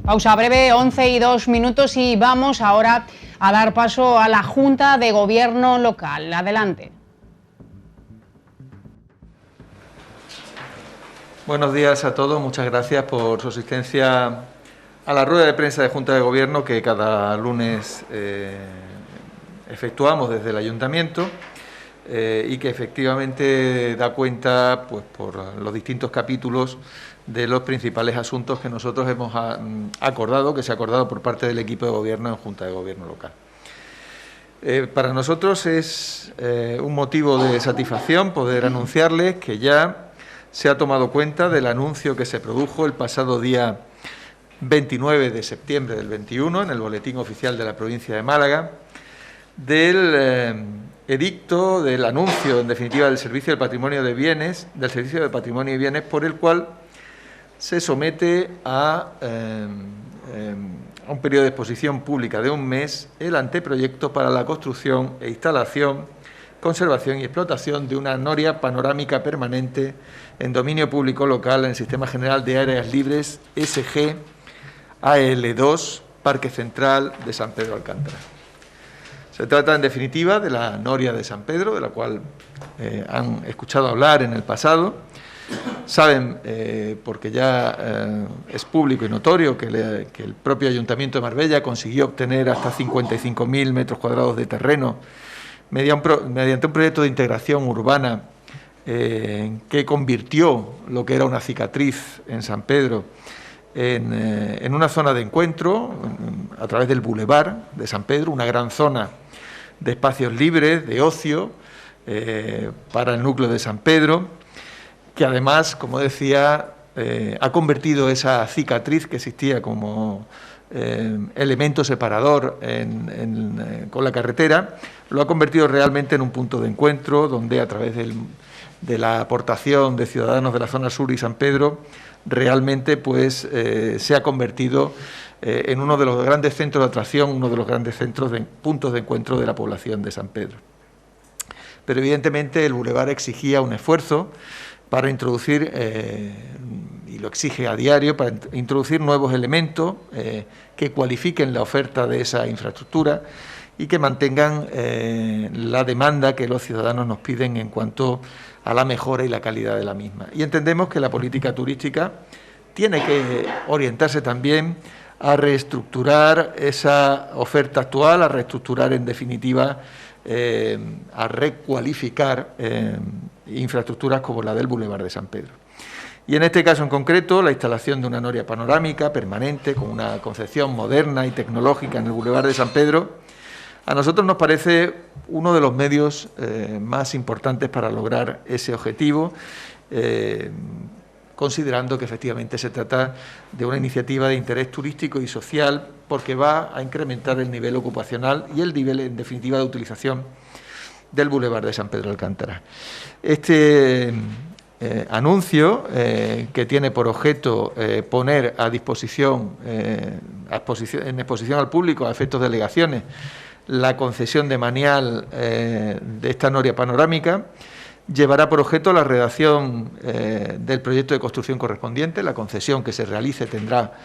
Pausa breve, 11:02, y vamos ahora a dar paso a la Junta de Gobierno local. Adelante. Buenos días a todos, muchas gracias por su asistencia a la rueda de prensa de Junta de Gobierno que cada lunes efectuamos desde el Ayuntamiento y que efectivamente da cuenta, pues, por los distintos capítulos de los principales asuntos que nosotros hemos acordado, que se ha acordado por parte del equipo de Gobierno en Junta de Gobierno local. Para nosotros es un motivo de satisfacción poder anunciarles que ya se ha tomado cuenta del anuncio que se produjo el pasado día 29 de septiembre del 21 en el Boletín Oficial de la Provincia de Málaga del edicto, del anuncio, en definitiva, del Servicio de Patrimonio de Bienes, del Servicio de Patrimonio y Bienes, por el cual se somete a un periodo de exposición pública de un mes el anteproyecto para la construcción e instalación, conservación y explotación de una noria panorámica permanente en dominio público local en el Sistema General de Áreas Libres SG AL2, Parque Central de San Pedro Alcántara. Se trata, en definitiva, de la noria de San Pedro, de la cual han escuchado hablar en el pasado. Saben, porque ya es público y notorio, que el propio Ayuntamiento de Marbella consiguió obtener hasta 55.000 metros cuadrados de terreno mediante un proyecto de integración urbana que convirtió lo que era una cicatriz en San Pedro en una zona de encuentro a través del Boulevard de San Pedro, una gran zona de espacios libres, de ocio, para el núcleo de San Pedro, que además, como decía, ha convertido esa cicatriz que existía como elemento separador con la carretera, lo ha convertido realmente en un punto de encuentro donde, a través de la aportación de ciudadanos de la zona sur y San Pedro, realmente pues se ha convertido en uno de los grandes centros de atracción, uno de los grandes puntos de encuentro de la población de San Pedro. Pero evidentemente el bulevar exigía un esfuerzo para introducir, y lo exige a diario, para introducir nuevos elementos que cualifiquen la oferta de esa infraestructura y que mantengan la demanda que los ciudadanos nos piden en cuanto a la mejora y la calidad de la misma. Y entendemos que la política turística tiene que orientarse también a reestructurar esa oferta actual, a reestructurar, en definitiva, a recualificar infraestructuras como la del Boulevard de San Pedro. Y en este caso en concreto, la instalación de una noria panorámica permanente con una concepción moderna y tecnológica en el Boulevard de San Pedro, a nosotros nos parece uno de los medios más importantes para lograr ese objetivo, considerando que efectivamente se trata de una iniciativa de interés turístico y social, porque va a incrementar el nivel ocupacional y el nivel, en definitiva, de utilización del Boulevard de San Pedro Alcántara. Este anuncio, que tiene por objeto poner a disposición, en exposición al público, a efectos de delegaciones, la concesión de manial de esta noria panorámica, llevará por objeto la redacción del proyecto de construcción correspondiente. La concesión que se realice tendrá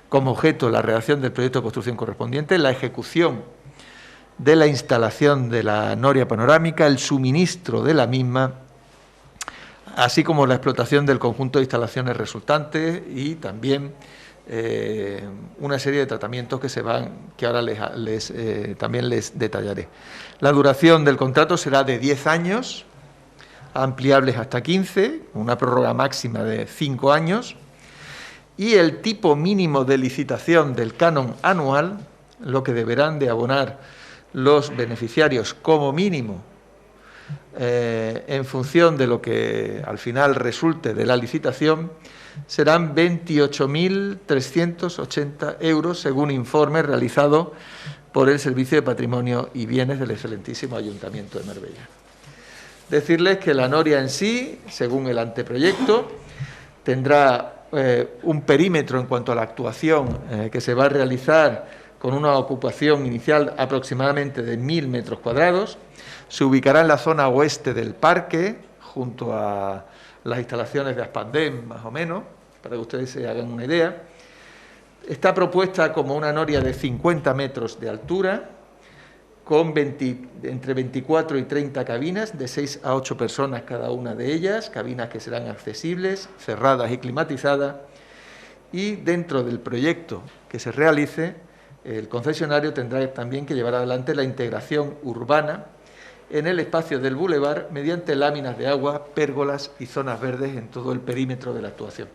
como objeto la redacción del proyecto de construcción correspondiente, la ejecución de la instalación de la noria panorámica, el suministro de la misma, así como la explotación del conjunto de instalaciones resultantes y también una serie de tratamientos que ahora también les detallaré. La duración del contrato será de 10 años, ampliables hasta 15, una prórroga máxima de 5 años, y el tipo mínimo de licitación del canon anual, lo que deberán de abonar los beneficiarios como mínimo, en función de lo que al final resulte de la licitación, serán 28.380 euros, según informe realizado por el Servicio de Patrimonio y Bienes del excelentísimo Ayuntamiento de Marbella. Decirles que la noria en sí, según el anteproyecto, tendrá un perímetro en cuanto a la actuación que se va a realizar, con una ocupación inicial aproximadamente de 1.000 metros cuadrados. Se ubicará en la zona oeste del parque, junto a las instalaciones de Aspandem, más o menos, para que ustedes se hagan una idea. Está propuesta como una noria de 50 metros de altura, con entre 24 y 30 cabinas, de 6 a 8 personas cada una de ellas, cabinas que serán accesibles, cerradas y climatizadas, y dentro del proyecto que se realice, el concesionario tendrá también que llevar adelante la integración urbana en el espacio del bulevar mediante láminas de agua, pérgolas y zonas verdes en todo el perímetro de la actuación.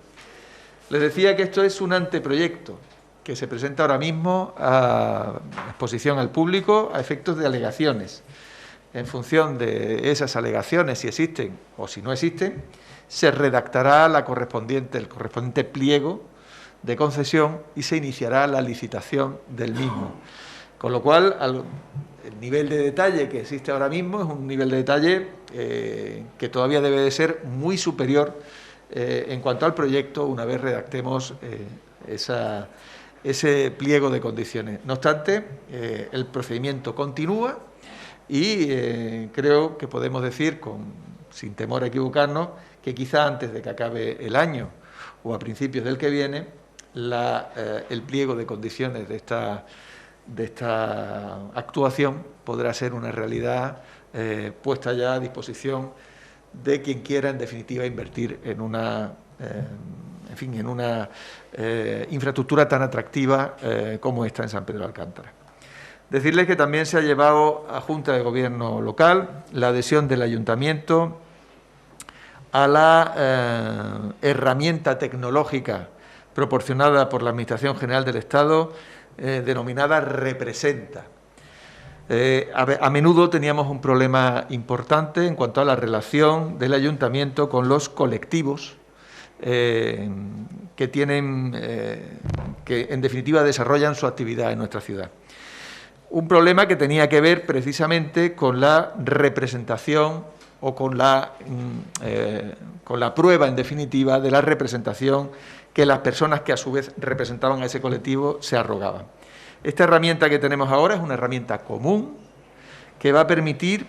Les decía que esto es un anteproyecto que se presenta ahora mismo a exposición al público a efectos de alegaciones. En función de esas alegaciones, si existen o si no existen, se redactará el correspondiente pliego de concesión y se iniciará la licitación del mismo. Con lo cual, el nivel de detalle que existe ahora mismo es un nivel de detalle que todavía debe de ser muy superior en cuanto al proyecto una vez redactemos ese pliego de condiciones. No obstante, el procedimiento continúa y creo que podemos decir, sin temor a equivocarnos, que quizá antes de que acabe el año o a principios del que viene, el pliego de condiciones de esta actuación podrá ser una realidad puesta ya a disposición de quien quiera, en definitiva, invertir en una infraestructura tan atractiva como esta en San Pedro de Alcántara. Decirles que también se ha llevado a Junta de Gobierno local la adhesión del Ayuntamiento a la herramienta tecnológica proporcionada por la Administración General del Estado, denominada Representa. A menudo teníamos un problema importante en cuanto a la relación del Ayuntamiento con los colectivos que en definitiva desarrollan su actividad en nuestra ciudad. Un problema que tenía que ver precisamente con la representación o con la prueba, en definitiva, de la representación que las personas que a su vez representaban a ese colectivo se arrogaban. Esta herramienta que tenemos ahora es una herramienta común que va a permitir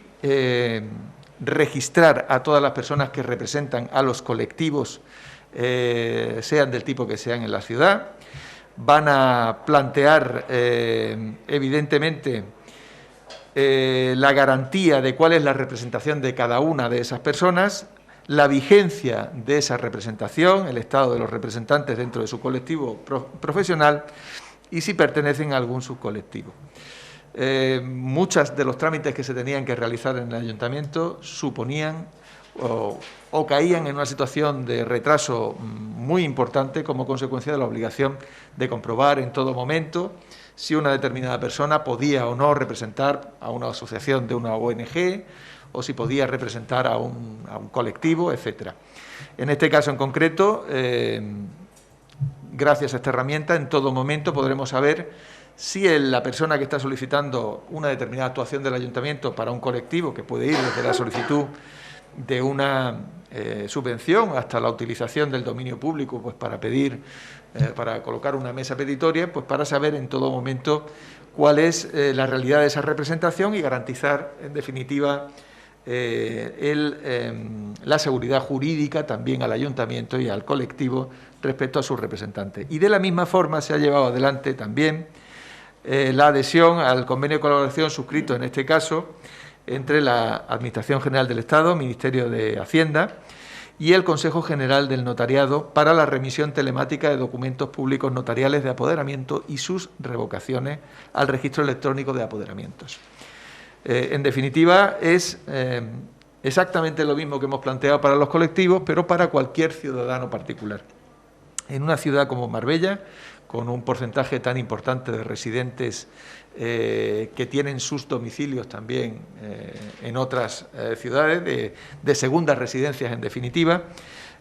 registrar a todas las personas que representan a los colectivos, sean del tipo que sean en la ciudad. Van a plantear, evidentemente, la garantía de cuál es la representación de cada una de esas personas, la vigencia de esa representación, el estado de los representantes dentro de su colectivo profesional y si pertenecen a algún subcolectivo. Muchos de los trámites que se tenían que realizar en el Ayuntamiento suponían o caían en una situación de retraso muy importante como consecuencia de la obligación de comprobar en todo momento si una determinada persona podía o no representar a una asociación de una ONG o si podía representar a un colectivo, etcétera. En este caso en concreto, gracias a esta herramienta, en todo momento podremos saber si la persona que está solicitando una determinada actuación del Ayuntamiento para un colectivo, que puede ir desde la solicitud de una subvención hasta la utilización del dominio público, pues para pedir, para colocar una mesa petitoria, pues para saber en todo momento cuál es la realidad de esa representación y garantizar, en definitiva, la seguridad jurídica también al Ayuntamiento y al colectivo respecto a sus representantes. Y de la misma forma se ha llevado adelante también la adhesión al convenio de colaboración suscrito en este caso entre la Administración General del Estado, Ministerio de Hacienda y el Consejo General del Notariado para la remisión telemática de documentos públicos notariales de apoderamiento y sus revocaciones al registro electrónico de apoderamientos. En definitiva, es exactamente lo mismo que hemos planteado para los colectivos, pero para cualquier ciudadano particular. En una ciudad como Marbella, con un porcentaje tan importante de residentes que tienen sus domicilios también en otras ciudades, de segundas residencias en definitiva,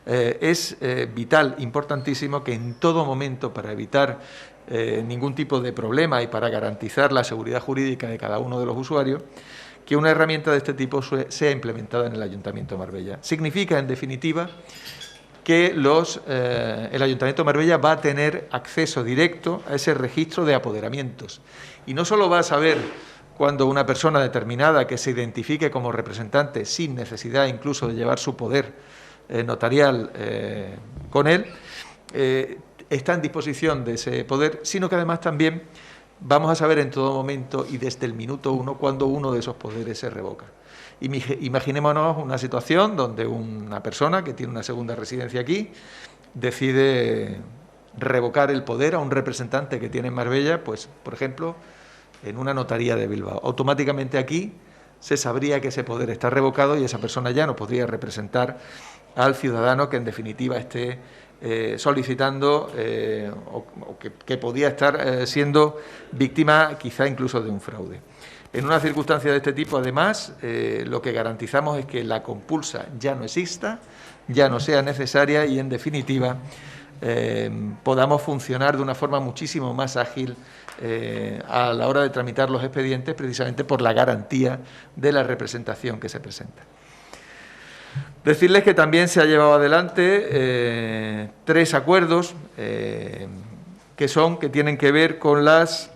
es vital, importantísimo, que en todo momento, para evitar ningún tipo de problema y para garantizar la seguridad jurídica de cada uno de los usuarios, que una herramienta de este tipo sea implementada en el Ayuntamiento de Marbella. Significa, en definitiva, que el Ayuntamiento de Marbella va a tener acceso directo a ese registro de apoderamientos. Y no solo va a saber cuando una persona determinada que se identifique como representante, sin necesidad incluso de llevar su poder notarial con él, está en disposición de ese poder, sino que además también vamos a saber en todo momento y desde el minuto uno cuando uno de esos poderes se revoca. Imaginémonos una situación donde una persona que tiene una segunda residencia aquí decide revocar el poder a un representante que tiene en Marbella, pues, por ejemplo, en una notaría de Bilbao. Automáticamente aquí se sabría que ese poder está revocado y esa persona ya no podría representar al ciudadano que en definitiva esté solicitando o que podía estar siendo víctima quizá incluso de un fraude. En una circunstancia de este tipo, además, lo que garantizamos es que la compulsa ya no exista, ya no sea necesaria y, en definitiva, podamos funcionar de una forma muchísimo más ágil a la hora de tramitar los expedientes, precisamente por la garantía de la representación que se presenta. Decirles que también se ha llevado adelante 3 acuerdos que tienen que ver con las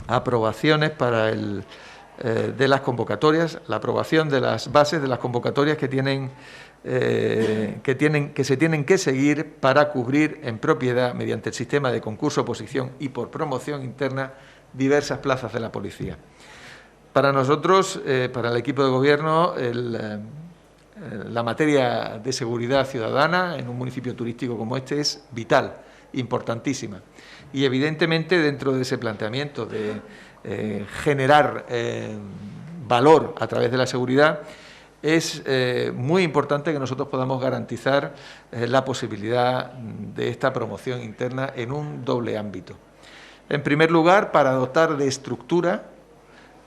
aprobaciones de las convocatorias, la aprobación de las bases de las convocatorias que se tienen que seguir para cubrir en propiedad, mediante el sistema de concurso-oposición y por promoción interna, diversas plazas de la policía. Para nosotros, para el equipo de gobierno, la materia de seguridad ciudadana en un municipio turístico como este es vital, importantísima. Y evidentemente dentro de ese planteamiento de generar valor a través de la seguridad, es muy importante que nosotros podamos garantizar la posibilidad de esta promoción interna en un doble ámbito. En primer lugar, para dotar de estructura,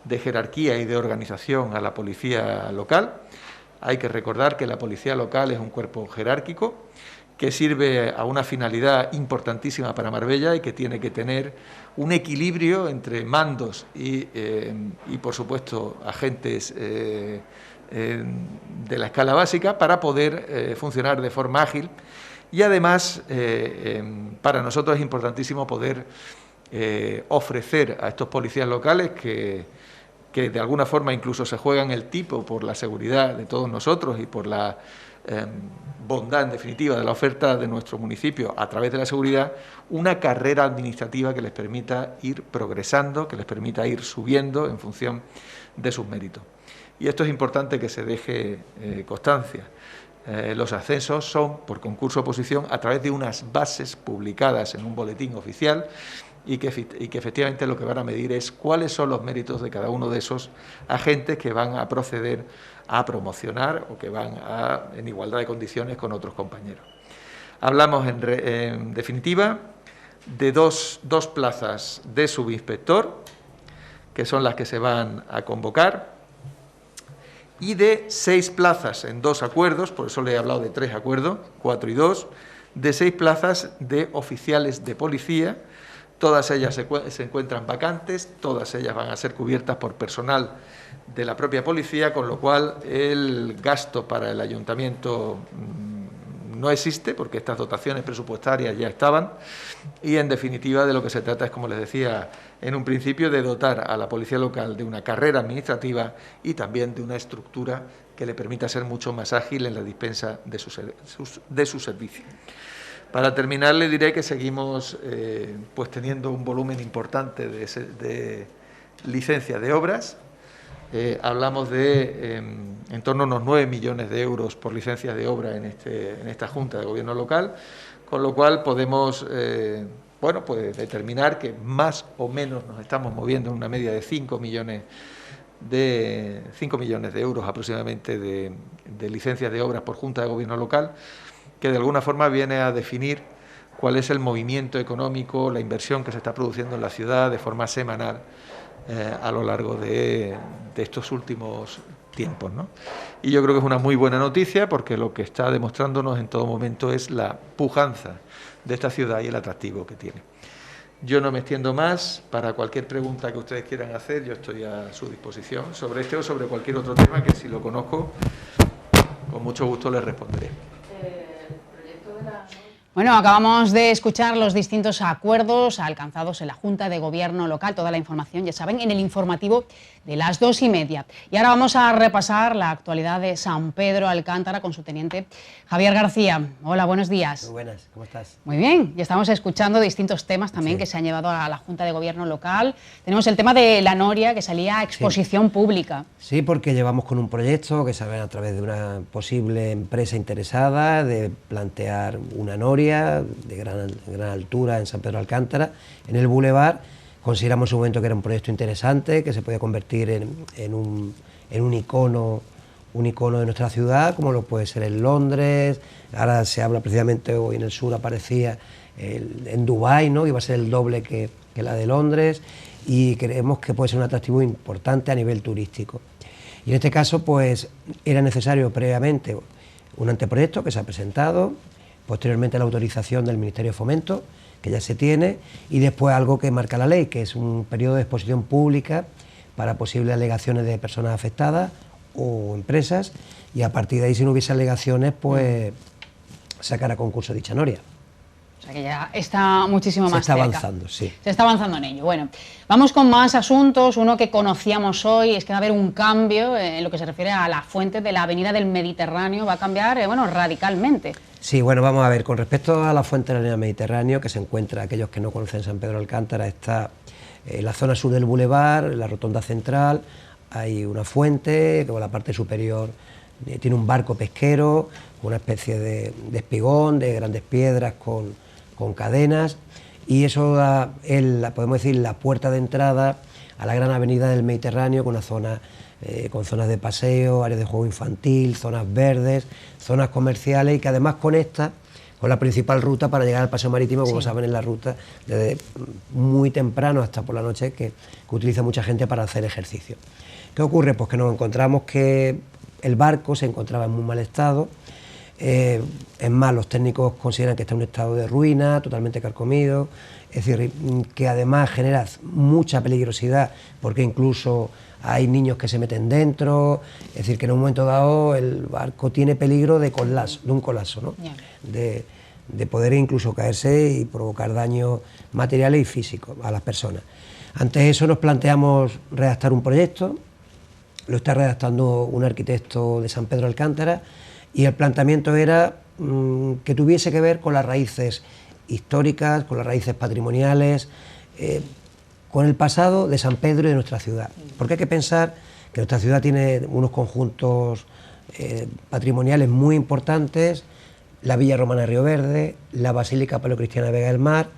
de jerarquía y de organización a la policía local. Hay que recordar que la policía local es un cuerpo jerárquico que sirve a una finalidad importantísima para Marbella y que tiene que tener un equilibrio entre mandos y por supuesto, agentes de la escala básica para poder funcionar de forma ágil. Y además, para nosotros es importantísimo poder ofrecer a estos policías locales que de alguna forma incluso se juegan el tipo por la seguridad de todos nosotros y por la bondad, en definitiva, de la oferta de nuestro municipio a través de la seguridad, una carrera administrativa que les permita ir progresando, que les permita ir subiendo en función de sus méritos. Y esto es importante que se deje constancia. Los ascensos son por concurso-oposición a través de unas bases publicadas en un boletín oficial y que efectivamente lo que van a medir es cuáles son los méritos de cada uno de esos agentes que van a proceder a promocionar o que van en igualdad de condiciones con otros compañeros. Hablamos en definitiva de dos plazas de subinspector, que son las que se van a convocar, y de 6 plazas en 2 acuerdos, por eso le he hablado de 3 acuerdos, 4 y 2, de 6 plazas de oficiales de policía. Todas ellas se encuentran vacantes, todas ellas van a ser cubiertas por personal de la propia policía, con lo cual el gasto para el ayuntamiento no existe, porque estas dotaciones presupuestarias ya estaban, y en definitiva de lo que se trata es, como les decía en un principio, de dotar a la policía local de una carrera administrativa y también de una estructura que le permita ser mucho más ágil en la dispensa de su servicio. Para terminar, le diré que seguimos pues teniendo un volumen importante de licencias de obras. Hablamos de en torno a unos 9 millones de euros por licencias de obra en esta Junta de Gobierno local, con lo cual podemos pues determinar que más o menos nos estamos moviendo en una media de 5 millones de euros aproximadamente de licencias de obras por Junta de Gobierno local, que de alguna forma viene a definir cuál es el movimiento económico, la inversión que se está produciendo en la ciudad de forma semanal a lo largo de estos últimos tiempos, ¿no? Y yo creo que es una muy buena noticia porque lo que está demostrándonos en todo momento es la pujanza de esta ciudad y el atractivo que tiene. Yo no me extiendo más. Para cualquier pregunta que ustedes quieran hacer, yo estoy a su disposición sobre este o sobre cualquier otro tema que, si lo conozco, con mucho gusto les responderé. Bueno, acabamos de escuchar los distintos acuerdos alcanzados en la Junta de Gobierno local. Toda la información, ya saben, en el informativo de las 2:30. Y ahora vamos a repasar la actualidad de San Pedro Alcántara con su teniente Javier García. Hola, buenos días. Muy buenas, ¿cómo estás? Muy bien, ya estamos escuchando distintos temas también que se han llevado a la Junta de Gobierno local. Tenemos el tema de la noria que salía a exposición pública. Sí, porque llevamos con un proyecto que sale a través de una posible empresa interesada de plantear una noria de gran altura en San Pedro Alcántara, en el Boulevard. Consideramos en un momento que era un proyecto interesante, que se podía convertir en un icono de nuestra ciudad, como lo puede ser en Londres. Ahora se habla precisamente, hoy en el sur aparecía en Dubái, ¿no? Iba a ser el doble que la de Londres, y creemos que puede ser un atractivo importante a nivel turístico. Y en este caso, pues, era necesario previamente un anteproyecto que se ha presentado, posteriormente la autorización del Ministerio de Fomento, que ya se tiene, y después algo que marca la ley, que es un periodo de exposición pública para posibles alegaciones de personas afectadas o empresas, y a partir de ahí, si no hubiese alegaciones, pues sacar a concurso dicha noria. O sea que ya está muchísimo más cerca. Se está avanzando, sí. Se está avanzando en ello. Bueno, vamos con más asuntos. Uno que conocíamos hoy es que va a haber un cambio en lo que se refiere a la fuente de la Avenida del Mediterráneo. Va a cambiar, radicalmente. Sí, bueno, vamos a ver, con respecto a la fuente de la Avenida Mediterráneo, que se encuentra, aquellos que no conocen San Pedro Alcántara, está en la zona sur del Boulevard, en la rotonda central. Hay una fuente que por la parte superior tiene un barco pesquero, una especie de espigón, de grandes piedras con cadenas, y eso da, podemos decir, la puerta de entrada a la gran avenida del Mediterráneo, con una zona con zonas de paseo, áreas de juego infantil, zonas verdes, zonas comerciales, y que además conecta con la principal ruta para llegar al paseo marítimo, como saben, en la ruta desde muy temprano hasta por la noche, que utiliza mucha gente para hacer ejercicio. ¿Qué ocurre? Pues que nos encontramos que el barco se encontraba en muy mal estado. Es más, los técnicos consideran que está en un estado de ruina, totalmente carcomido, es decir, que además genera mucha peligrosidad, porque incluso hay niños que se meten dentro, es decir, que en un momento dado el barco tiene peligro de un colapso, ¿no? De poder incluso caerse y provocar daños materiales y físicos a las personas. Ante eso nos planteamos redactar un proyecto, lo está redactando un arquitecto de San Pedro Alcántara, y el planteamiento era que tuviese que ver con las raíces históricas, con las raíces patrimoniales, con el pasado de San Pedro y de nuestra ciudad. Porque hay que pensar que nuestra ciudad tiene unos conjuntos patrimoniales muy importantes: la Villa Romana de Río Verde, la Basílica Paleocristiana de Vega del Mar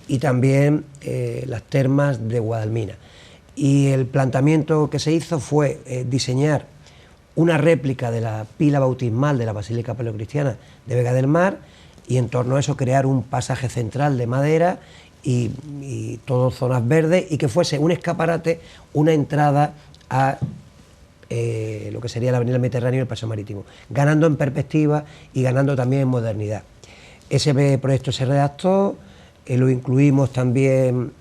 y también las termas de Guadalmina. Y el planteamiento que se hizo fue diseñar una réplica de la pila bautismal de la Basílica Paleocristiana de Vega del Mar, y en torno a eso crear un pasaje central de madera y todo zonas verdes, y que fuese un escaparate, una entrada a lo que sería la Avenida del Mediterráneo y el paseo marítimo, ganando en perspectiva y ganando también en modernidad. Ese proyecto se redactó, lo incluimos también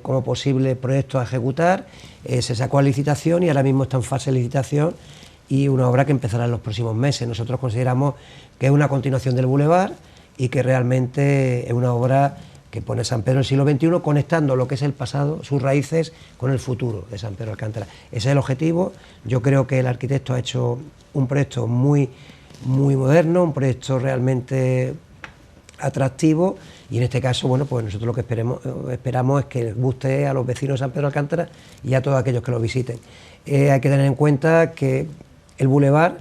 como posible proyecto a ejecutar, se sacó a licitación y ahora mismo está en fase de licitación, y una obra que empezará en los próximos meses. Nosotros consideramos que es una continuación del Boulevard y que realmente es una obra que pone San Pedro en el siglo XXI, conectando lo que es el pasado, sus raíces, con el futuro de San Pedro Alcántara. Ese es el objetivo. Yo creo que el arquitecto ha hecho un proyecto muy moderno, un proyecto realmente atractivo, y en este caso, bueno, pues nosotros lo que esperamos es que les guste a los vecinos de San Pedro Alcántara y a todos aquellos que lo visiten. Hay que tener en cuenta que el Boulevard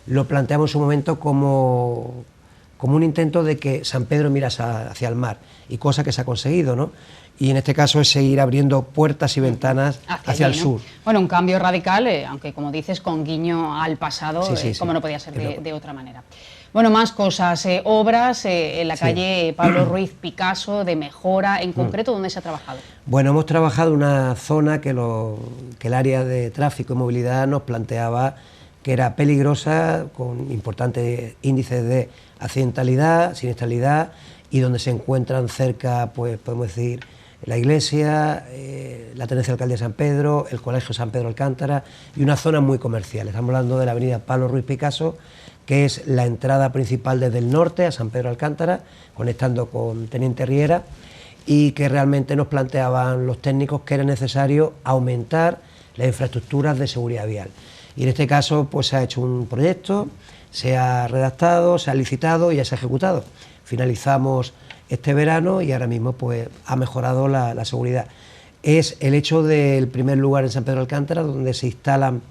lo planteamos en su momento como un intento de que San Pedro mira hacia el mar, y cosa que se ha conseguido, ¿no? Y en este caso es seguir abriendo puertas y ventanas hacia el sur. Bueno, un cambio radical, aunque como dices, con guiño al pasado, como no podía ser de otra manera. Bueno, más cosas, obras en la calle Pablo Ruiz Picasso de mejora, en concreto, ¿dónde se ha trabajado? Bueno, hemos trabajado en una zona que el área de tráfico y movilidad nos planteaba que era peligrosa, con importantes índices de accidentalidad, siniestralidad, y donde se encuentran cerca, pues podemos decir, la iglesia, la tenencia de alcalde de San Pedro, el colegio San Pedro Alcántara y una zona muy comercial. Estamos hablando de la avenida Pablo Ruiz Picasso, que es la entrada principal desde el norte a San Pedro de Alcántara, conectando con Teniente Riera, y que realmente nos planteaban los técnicos que era necesario aumentar las infraestructuras de seguridad vial. Y en este caso pues se ha hecho un proyecto, se ha redactado, se ha licitado y ya se ha ejecutado. Finalizamos este verano y ahora mismo pues ha mejorado la seguridad. Es el hecho del primer lugar en San Pedro de Alcántara, donde se instalan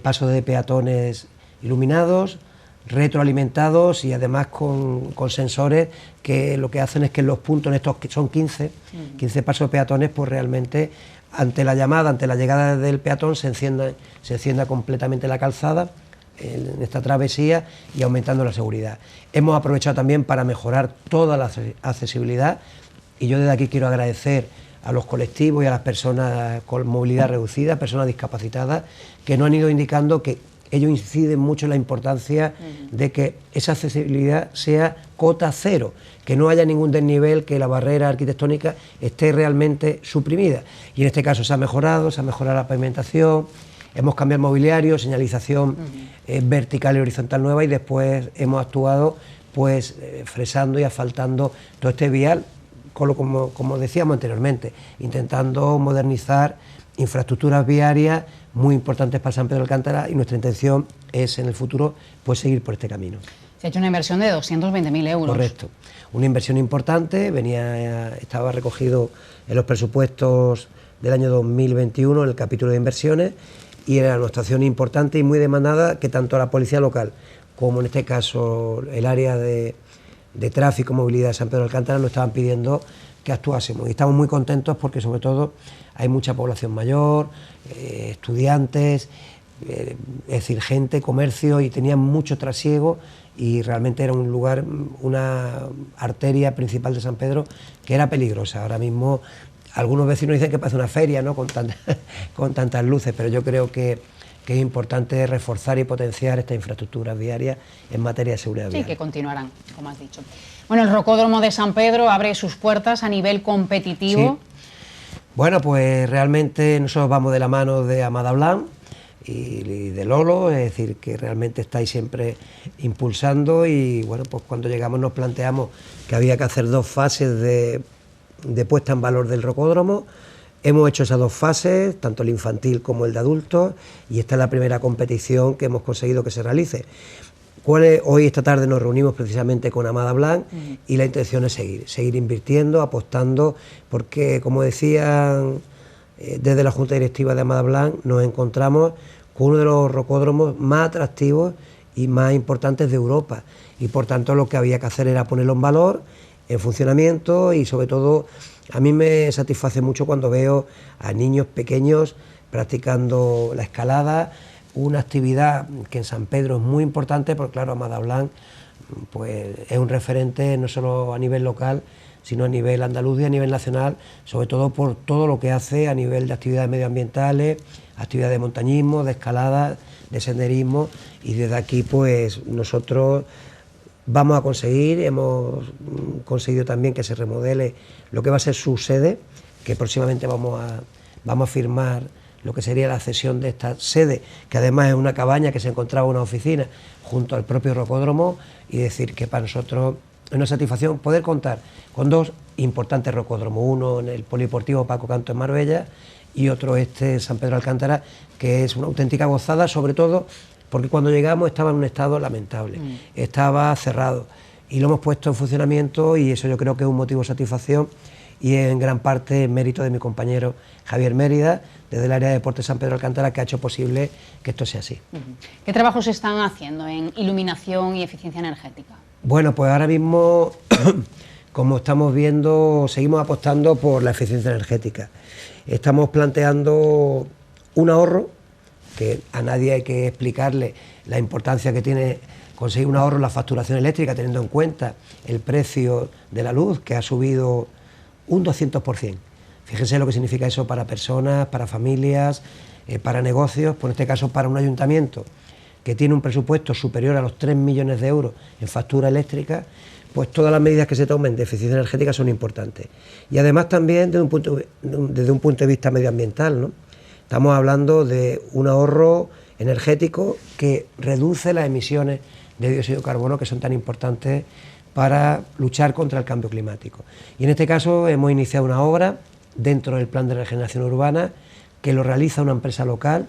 pasos de peatones iluminados, retroalimentados y además con sensores que lo que hacen es que en los puntos, en estos que son 15 pasos de peatones, pues realmente ante la llamada, ante la llegada del peatón se encienda completamente la calzada en esta travesía y aumentando la seguridad. Hemos aprovechado también para mejorar toda la accesibilidad y yo desde aquí quiero agradecer a los colectivos y a las personas con movilidad reducida, personas discapacitadas, que nos han ido indicando que ellos inciden mucho en la importancia de que esa accesibilidad sea cota cero, que no haya ningún desnivel, que la barrera arquitectónica esté realmente suprimida. Y en este caso se ha mejorado la pavimentación, hemos cambiado el mobiliario, señalización vertical y horizontal nueva, y después hemos actuado pues fresando y asfaltando todo este vial, como decíamos anteriormente, intentando modernizar infraestructuras viarias muy importantes para San Pedro de Alcántara, y nuestra intención es en el futuro pues seguir por este camino. Se ha hecho una inversión de 220.000 euros. Correcto, una inversión importante, estaba recogido en los presupuestos del año 2021 en el capítulo de inversiones, y era una actuación importante y muy demandada, que tanto la policía local como en este caso el área de tráfico y movilidad de San Pedro de Alcántara nos estaban pidiendo que actuásemos, y estamos muy contentos porque sobre todo hay mucha población mayor, estudiantes, es decir, gente, comercio, y tenían mucho trasiego, y realmente era un lugar, una arteria principal de San Pedro que era peligrosa. Ahora mismo algunos vecinos dicen que parece una feria, ¿no?, con tantas luces, pero yo creo que es importante reforzar y potenciar estas infraestructuras viarias en materia de seguridad vial. Sí, que continuarán, como has dicho. Bueno, el Rocódromo de San Pedro abre sus puertas a nivel competitivo. Sí. Bueno, pues realmente nosotros vamos de la mano de Amada Blanc y de Lolo, es decir, que realmente estáis siempre impulsando, y bueno, pues cuando llegamos nos planteamos que había que hacer 2 fases de puesta en valor del rocódromo. Hemos hecho esas 2 fases, tanto el infantil como el de adultos, y esta es la primera competición que hemos conseguido que se realice. Hoy, esta tarde, nos reunimos precisamente con Amada Blanc y la intención es seguir invirtiendo, apostando, porque, como decían desde la Junta Directiva de Amada Blanc, nos encontramos con uno de los rocódromos más atractivos y más importantes de Europa, y por tanto lo que había que hacer era ponerlo en valor, en funcionamiento, y sobre todo a mí me satisface mucho cuando veo a niños pequeños practicando la escalada, una actividad que en San Pedro es muy importante, porque claro, Amada Blanc pues es un referente no solo a nivel local, sino a nivel andaluz y a nivel nacional, sobre todo por todo lo que hace a nivel de actividades medioambientales, actividades de montañismo, de escalada, de senderismo, y desde aquí pues nosotros vamos a conseguir, hemos conseguido también que se remodele lo que va a ser su sede, que próximamente vamos a firmar lo que sería la cesión de esta sede, que además es una cabaña que se encontraba en una oficina junto al propio rocódromo, y decir que para nosotros es una satisfacción poder contar con 2 importantes rocódromos, uno en el Polideportivo Paco Canto en Marbella y otro en San Pedro de Alcántara, que es una auténtica gozada, sobre todo porque cuando llegamos estaba en un estado lamentable, estaba cerrado, y lo hemos puesto en funcionamiento, y eso yo creo que es un motivo de satisfacción, y en gran parte mérito de mi compañero Javier Mérida, desde el área de deportes San Pedro de Alcántara, que ha hecho posible que esto sea así. ¿Qué trabajos se están haciendo en iluminación y eficiencia energética? Bueno, pues ahora mismo, como estamos viendo, seguimos apostando por la eficiencia energética. Estamos planteando un ahorro, que a nadie hay que explicarle la importancia que tiene conseguir un ahorro en la facturación eléctrica, teniendo en cuenta el precio de la luz, que ha subido un 200%. Fíjense lo que significa eso para personas, para familias, para negocios, por este caso para un ayuntamiento que tiene un presupuesto superior a los 3 millones de euros en factura eléctrica, pues todas las medidas que se tomen de eficiencia energética son importantes. Y además también desde un punto de vista medioambiental, ¿no? Estamos hablando de un ahorro energético que reduce las emisiones de dióxido de carbono, que son tan importantes para luchar contra el cambio climático. Y en este caso hemos iniciado una obra dentro del Plan de Regeneración Urbana que lo realiza una empresa local,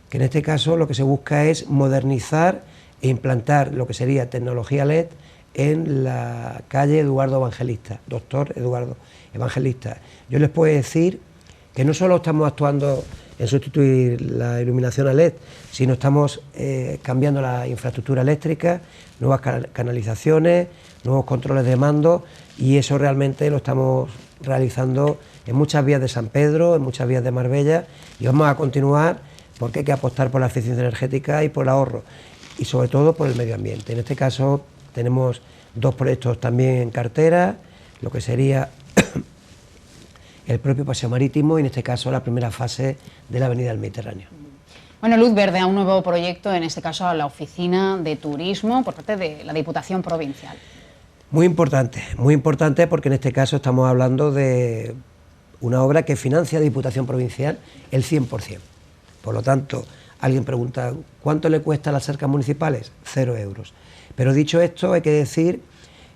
que en este caso lo que se busca es modernizar e implantar lo que sería tecnología LED en la calle Eduardo Evangelista, doctor Eduardo Evangelista. Yo les puedo decir que no solo estamos actuando en sustituir la iluminación a LED, sino estamos cambiando la infraestructura eléctrica, nuevas canalizaciones, nuevos controles de mando, y eso realmente lo estamos realizando en muchas vías de San Pedro, en muchas vías de Marbella, y vamos a continuar porque hay que apostar por la eficiencia energética y por el ahorro, y sobre todo por el medio ambiente. En este caso tenemos 2 proyectos también en cartera, lo que sería el propio paseo marítimo y en este caso la primera fase de la avenida del Mediterráneo. Bueno, luz verde a un nuevo proyecto, en este caso a la Oficina de Turismo por parte de la Diputación Provincial. Muy importante porque en este caso estamos hablando de una obra que financia Diputación Provincial el 100%. Por lo tanto, alguien pregunta, ¿cuánto le cuesta a las arcas municipales? 0 euros. Pero dicho esto, hay que decir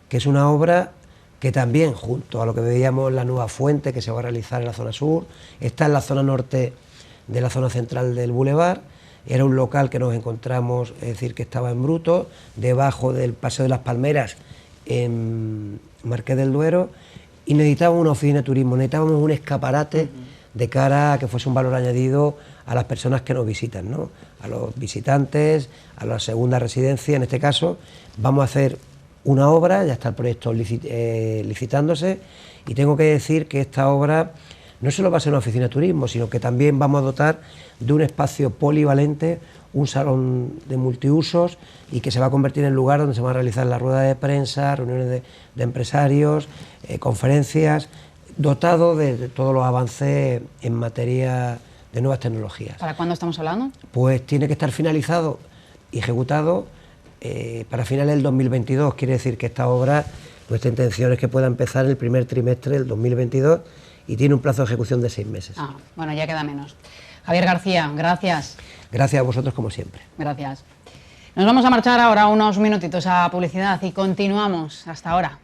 que es una obra que también, junto a lo que veíamos la nueva fuente que se va a realizar en la zona sur, está en la zona norte de la zona central del Boulevard. Era un local que nos encontramos, es decir, que estaba en bruto, debajo del Paseo de las Palmeras, en Marqués del Duero, y necesitábamos una oficina de turismo, necesitábamos un escaparate de cara a que fuese un valor añadido a las personas que nos visitan, ¿no? A los visitantes, a la segunda residencia. En este caso vamos a hacer una obra, ya está el proyecto licitándose, y tengo que decir que esta obra no solo va a ser una oficina de turismo, sino que también vamos a dotar de un espacio polivalente, un salón de multiusos, y que se va a convertir en el lugar donde se van a realizar las ruedas de prensa, reuniones de empresarios, conferencias, dotado de todos los avances en materia de nuevas tecnologías. ¿Para cuándo estamos hablando? Pues tiene que estar finalizado y ejecutado para finales del 2022, quiere decir que esta obra, nuestra intención es que pueda empezar el primer trimestre del 2022 y tiene un plazo de ejecución de 6 meses. Bueno, ya queda menos. Javier García, gracias. Gracias a vosotros como siempre. Gracias. Nos vamos a marchar ahora unos minutitos a publicidad y continuamos. Hasta ahora.